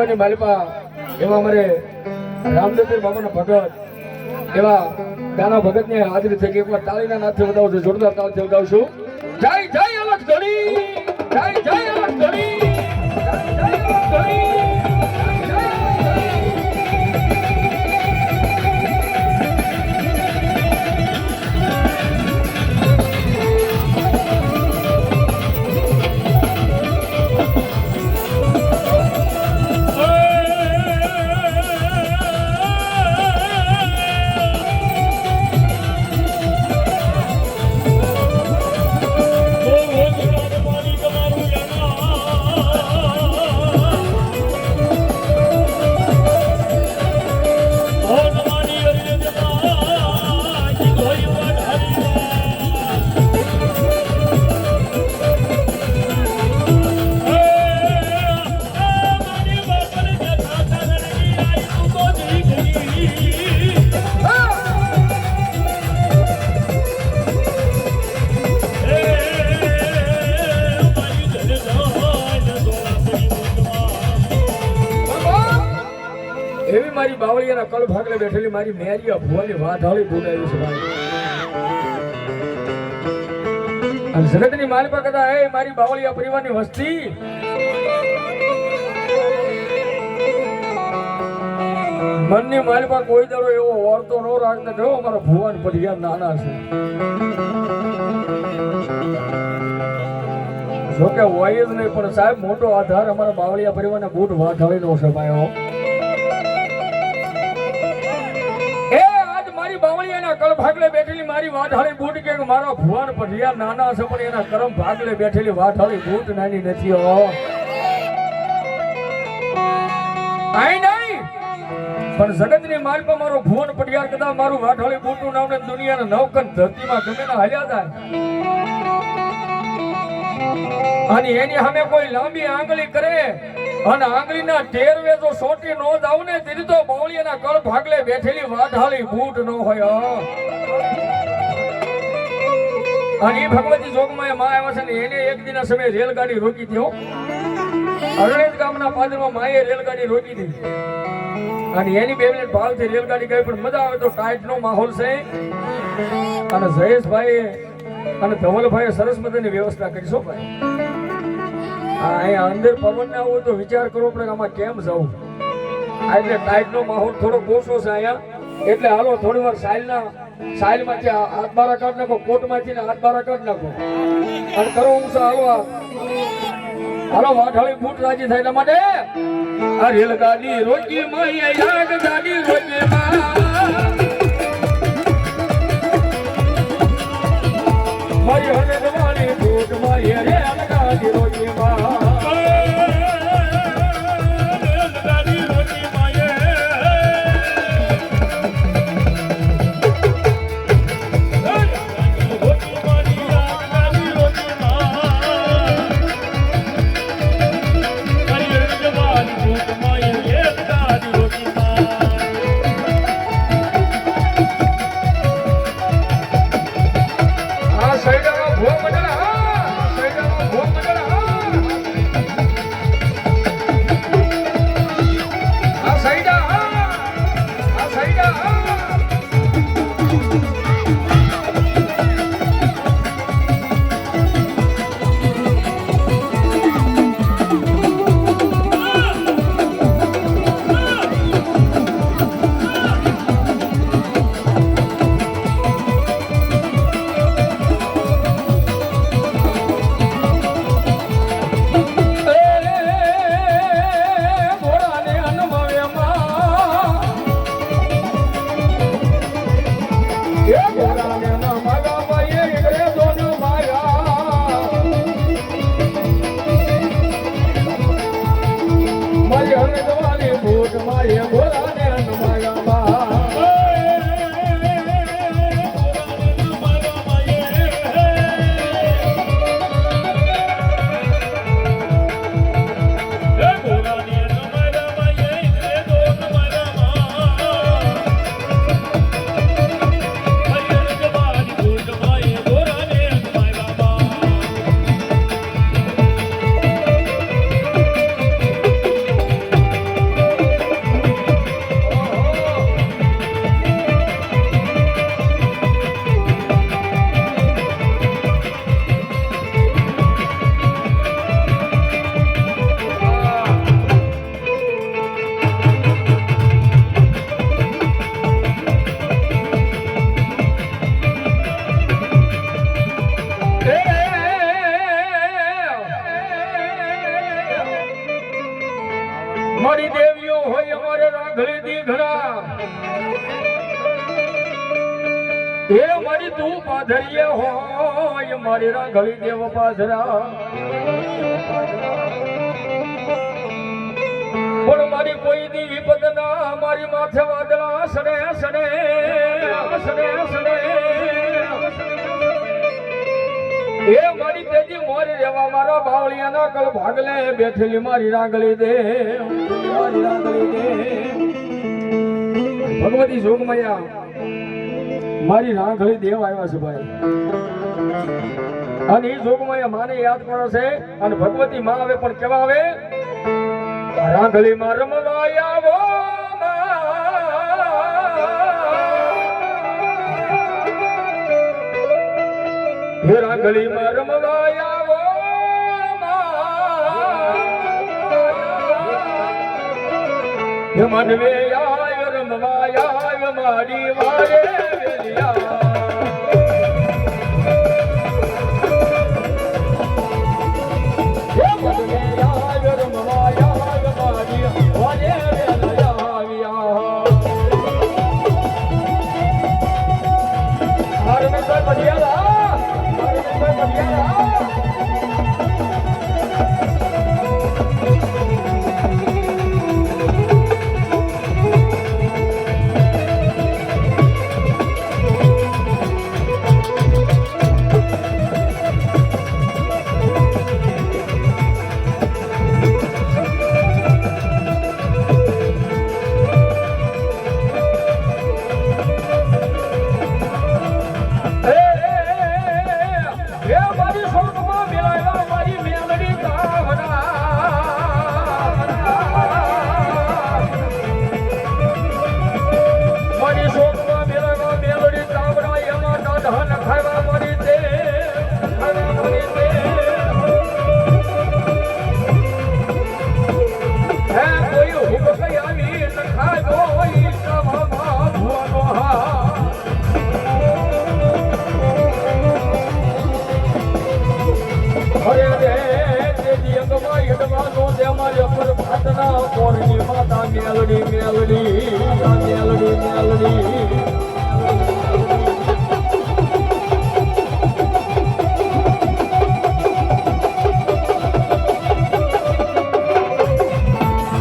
ભગવાનની માલિપા એવા અમારે રામદેવ બાબાના ભગત એવા ગાના ભગતની હાજરી થઈ ગઈ. એકવાર તાળીના નાથે વધાવજો, જોરદાર તાળથી વધાવશું. જય જય અલગ ધણી, જય જય અલગ ધણી, જય જય અલગ ધણી. એવી મારી બાવળિયાના કળ ભાગલે બેઠેલી મારી મેરિયા ભુવાની વાઢાળી બોલાવી છે ભાઈ. અને જગતની માલિપા કદા હે મારી બાવળિયા પરિવારની વસ્તી મનની માલિપા કોઈ દાડો એવો વર્તો ન રાખતા જો અમારા ભુવન પરિવાર નાના છે. જોકે હોય જ નહીં પણ સાહેબ મોટો આધાર અમારા બાવળિયા પરિવારના બૂટ વાઢાળીનો છે ભાઈઓ. બાવળિયાના કળ ભાગલે બેઠેલી મારી વાઢાળી બૂટ કે મારા ભુવન પરિવાર નાના છે પણ એના કરમ ભાગલે બેઠેલી વાઢાળી બૂટ નાની નથી હો. આઈ નહીં પણ જગતની માલિપા મારો ભુવન પરિવાર કદાચ મારું વાઢાળી બૂટનું નામ ને દુનિયાના નવકન ધરતીમાં ગમે ના હાલ્યા જાય અને એની સામે કોઈ લાંબી આંગળી કરે અને આંગળીના ટેરવે જો સોટી નો જાવ ને તેથી તો બાવળિયાના કળ ભાગલે બેઠેલી વાઢાળી બૂટ ન હોય. અને એ ભગવતી જોગમાં માં આવ્યા છે ને એને એક દિના સમય રેલગાડી રોકી હતી. અરણેજ ગામના પાદરમાં માએ રેલગાડી રોકી હતી અને એની 2 મિનિટ ભાવથી રેલગાડી ગઈ પણ મજા આવે તો ટાઈટ નો માહોલ છે. અને જયેશભાઈ અને ધવલભાઈએ સરસ મજાની વ્યવસ્થા કરીશો ભાઈ. અહીંયા અંદર પવન ના હોય તો વિચાર કરવો પડે આમાં કેમ જવું. એટલે ટાઈટ નો માહોલ થોડો ઓછો છે અહીંયા એટલે હાલો થોડી વાર સાઈલમાંથી હાથ બારા કાઢ નાખો, કોટમાંથી હાથ બારા કાઢ નાખો અને કરો ઊંચા હાલો વાઢાળી બૂટ રાજી થાય એટલા માટે આ રેલગાડી રોકી માં ગાડી રોકી માં મારી હને દવાની બૂટ મારી રેલગાડી રોકી માં એ મારી તું પાધરીએ હોય મારી રાંગળી દેવ પાધરા પણ મારી કોઈ દી વિપદ ના મારી માથે વાદળા સડે સડે સડે સડે એ મારી તેજી મોર રેવા મારા બાવળિયાના કળ ભાગલે બેઠેલી મારી રાંગળી દે મારી રાંગળી દે ભગવતી જોગમયા મારી રાંગળી દેવ આવ્યા છે ભાઈ અને એ જોગમયા માને યાદ કરો છે અને ભગવતી માં આવે પણ કેવા આવે રાંગળી માં રમવા આવો હે રાંગળી માં રમવા આવો હે મનવે આય રમવા આય મારી વારે વેલિયા હે મનવે આય રમવા આય મારી વારે વેલિયા હાર મે કોઈ બઢિયા માતા મેલડી મેલડી